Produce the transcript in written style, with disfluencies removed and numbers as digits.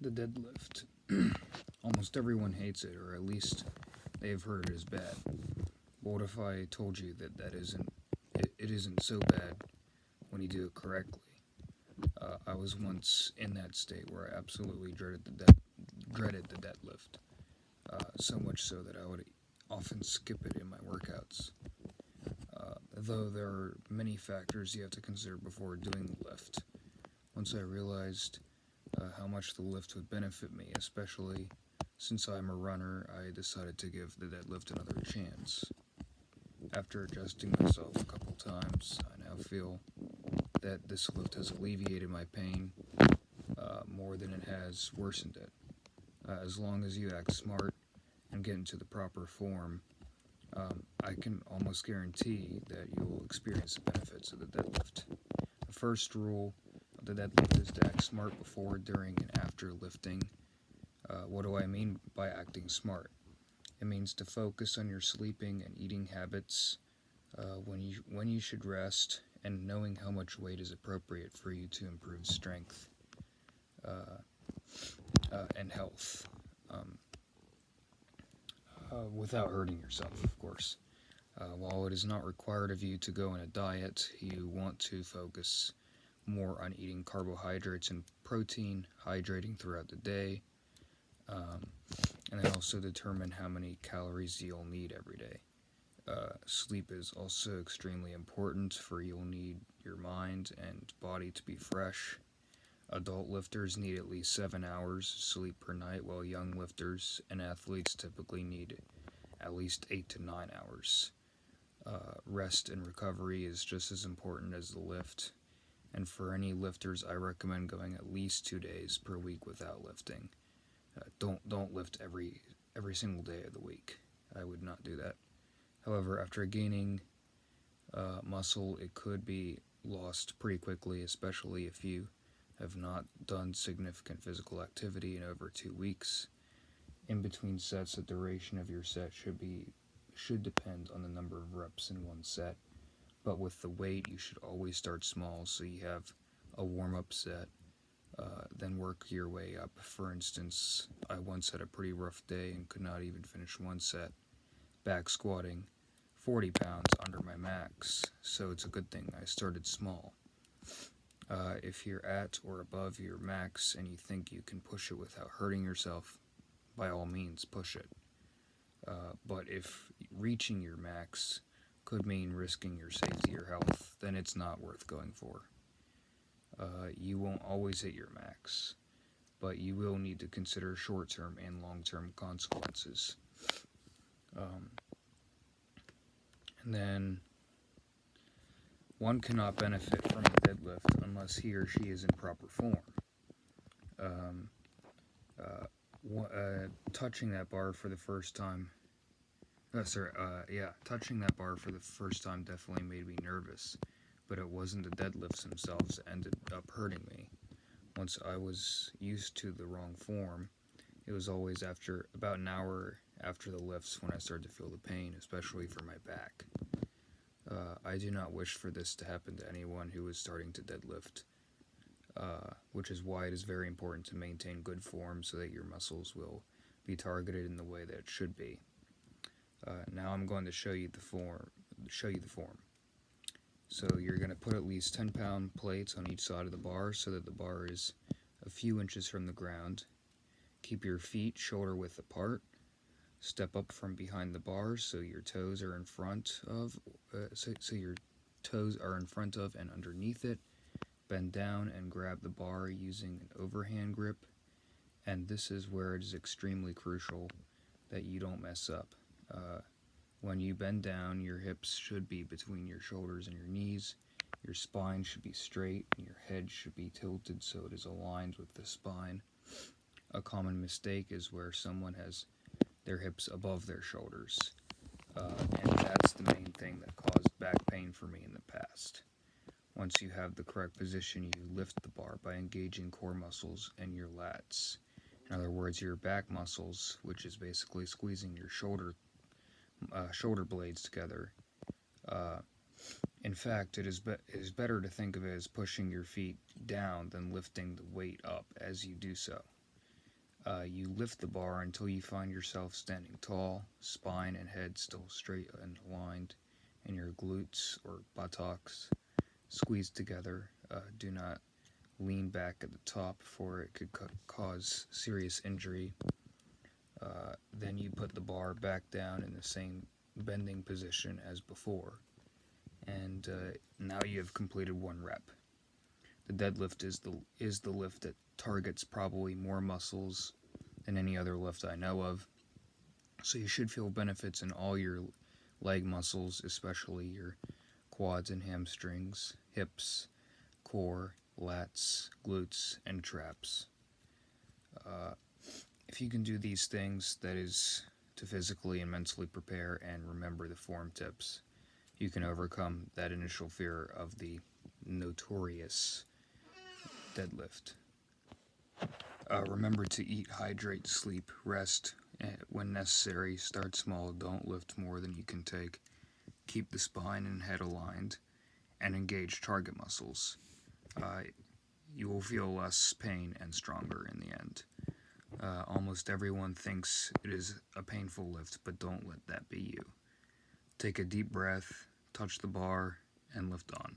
The deadlift. Almost everyone hates it, or at least they've heard it is bad. But what if I told you that it isn't so bad when you do it correctly? I was once in that state where I absolutely dreaded the deadlift, so much so that I would often skip it in my workouts. Though there are many factors you have to consider before doing the lift. Once I realized how much the lift would benefit me, especially since I'm a runner, I decided to give the deadlift another chance. After adjusting myself a couple times, I now feel that this lift has alleviated my pain more than it has worsened it. As long as you act smart and get into the proper form, I can almost guarantee that you will experience the benefits of the deadlift. The first rule of the deadlift is to act smart before, during, and after lifting. What do I mean by acting smart? It means to focus on your sleeping and eating habits, when you should rest, and knowing how much weight is appropriate for you to improve strength uh, and health, without hurting yourself, of course. While it is not required of you to go on a diet, you want to focus more on eating carbohydrates and protein, hydrating throughout the day, um, and then also determine how many calories you'll need every day. Sleep is also extremely important, for you'll need your mind and body to be fresh. Adult lifters need at least 7 hours sleep per night, while young lifters and athletes typically need at least 8 to 9 hours. Rest and recovery is just as important as the lift, and for any lifters, I recommend going at least 2 days per week without lifting. Don't lift every single day of the week. I would not do that. However, after gaining muscle, it could be lost pretty quickly, especially if you have not done significant physical activity in over 2 weeks. In between sets, the duration of your set should depend on the number of reps in one set. But with the weight, you should always start small, so you have a warm-up set, then work your way up. For instance, I once had a pretty rough day and could not even finish one set, back squatting 40 pounds under my max, so it's a good thing I started small. If you're at or above your max and you think you can push it without hurting yourself, by all means push it. But if reaching your max could mean risking your safety or health, then it's not worth going for. You won't always hit your max, but you will need to consider short-term and long-term consequences. Um, and then one cannot benefit from a deadlift unless he or she is in proper form. Um, touching that bar for the first time. Touching that bar for the first time definitely made me nervous, but it wasn't the deadlifts themselves that ended up hurting me. Once I was used to the wrong form, it was always after about an hour after the lifts when I started to feel the pain, especially for my back. I do not wish for this to happen to anyone who is starting to deadlift, which is why it is very important to maintain good form so that your muscles will be targeted in the way that it should be. Now I'm going to show you the form. So you're going to put at least 10-pound plates on each side of the bar so that the bar is a few inches from the ground. Keep your feet shoulder width apart. Step up from behind the bar so your toes are in front of and underneath it. Bend down and grab the bar using an overhand grip. And this is where it is extremely crucial that you don't mess up. When you bend down, your hips should be between your shoulders and your knees. Your spine should be straight and your head should be tilted so it is aligned with the spine. A common mistake is where someone has their hips above their shoulders, and that's the main thing that caused back pain for me in the past. Once you have the correct position, you lift the bar by engaging core muscles and your lats. In other words, your back muscles, which is basically squeezing your shoulder blades together. In fact, it is better to think of it as pushing your feet down than lifting the weight up as you do so. You lift the bar until you find yourself standing tall, spine and head still straight and aligned, and your glutes or buttocks squeezed together. Do not lean back at the top, for it could cause serious injury. Then you put the bar back down in the same bending position as before, and now you have completed one rep. The deadlift is the lift that targets probably more muscles than any other lift I know of, so you should feel benefits in all your leg muscles, especially your quads and hamstrings, hips, core, lats, glutes, and traps. If you can do these things, that is, to physically and mentally prepare and remember the form tips, you can overcome that initial fear of the notorious deadlift. Remember to eat, hydrate, sleep, rest when necessary. Start small, don't lift more than you can take. Keep the spine and head aligned, and engage target muscles. You will feel less pain and stronger in the end. Almost everyone thinks it is a painful lift, but don't let that be you. Take a deep breath, touch the bar, and lift on.